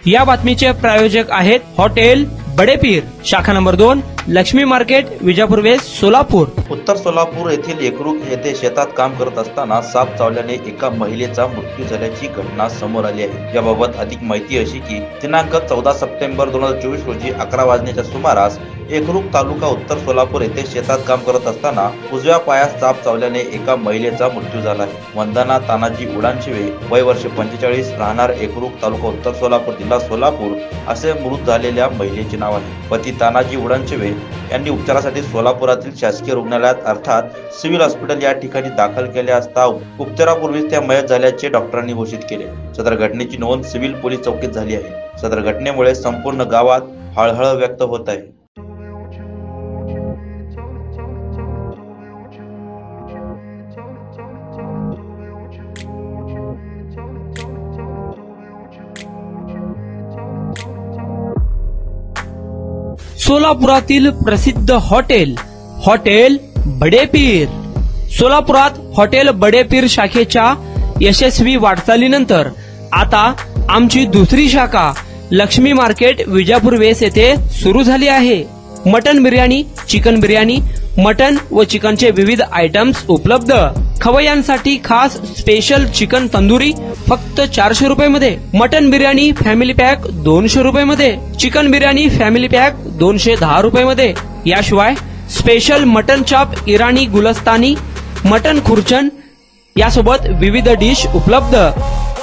या बातमीचे प्रायोजक आहेत हॉटेल बडेपीर, शाखा number 2, Laxmi market, Vijapur west, Solapur. उत्तर सोलापूर येथील एकरूख येथे शेतात काम करत असताना साप चावल्याने एका महिलेचा मृत्यू झाल्याची घटना समोर आली आहे। याबाबत अधिक माहिती अशी की दिनांक 14 सप्टेंबर 2024 रोजी 11 वाजण्याच्या सुमारास एकरूख तालुका उत्तर सोलापूर येथे शेतात काम करत असताना उजव्या पायास साप चावल्याने एका महिलेचा मृत्यू झाला आहे। वंदना तानाजी उडानशिवे, वय वर्ष 45, राहणार एकरूख तालुका उत्तर सोलापूर, जिल्हा सोलापूर असे मृत झालेल्या महिलेचे नाव आहे। पती तानाजी उडानशिवे यांनी उपचारासाठी सोलापुरातील शासकीय रुग्णालयात अर्थात सिव्हिल हॉस्पिटल या ठिकाणी दाखल केले असता उपचारापूर्वीच त्या मयत झाल्याचे डॉक्टरांनी घोषित केले। सदर घटनेची नोंद सिव्हिल पोलीस चौकीत झाली आहे। सदर घटनेमुळे संपूर्ण गावात हळहळ व्यक्त होत आहे। सोलापुरातील प्रसिद्ध हॉटेल बडेपीर। सोलापुरात हॉटेल बडेपीर शाखेच्या यशस्वी वाटचालीनंतर आता आमची दुसरी शाखा लक्ष्मी मार्केट, विजापूर वेस्ट येथे सुरू झाली आहे। Mutton biryani, chicken biryani, mutton व चिकनचे विविध आयटम्स उपलब्ध। खवय्यांसाठी खास स्पेशल चिकन तंदुरी फक्त 400 रुपये मध्ये, मटन बिर्याणी फॅमिली पॅक 200 रुपये मध्ये, चिकन बिर्याणी फॅमिली पॅक 210 रुपये मध्ये। याशिवाय स्पेशल मटन चाप, इराणी गुलस्तानी, मटन खुर्चन यासोबत विविध डिश उपलब्ध।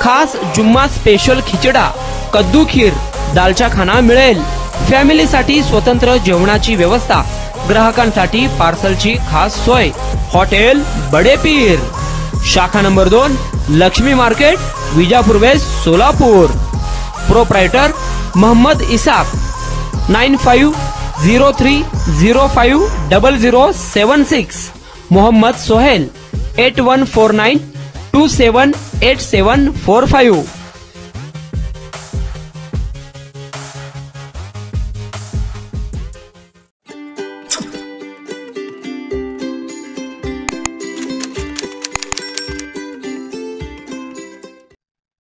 खास जुम्मा स्पेशल खिचडा, कद्दू खीर, दालचा खाना मिळेल। फॅमिलीसाठी स्वतंत्र जेवणाची व्यवस्था, ग्राहकांसाठी पार्सलची खास सोय। हॉटेल बडेपीर, शाखा number 2, Laxmi market, Vijapur west, Solapur. Proprietor Mohammed Isak, 9503050076। Mohammed Sohail, 8149278745।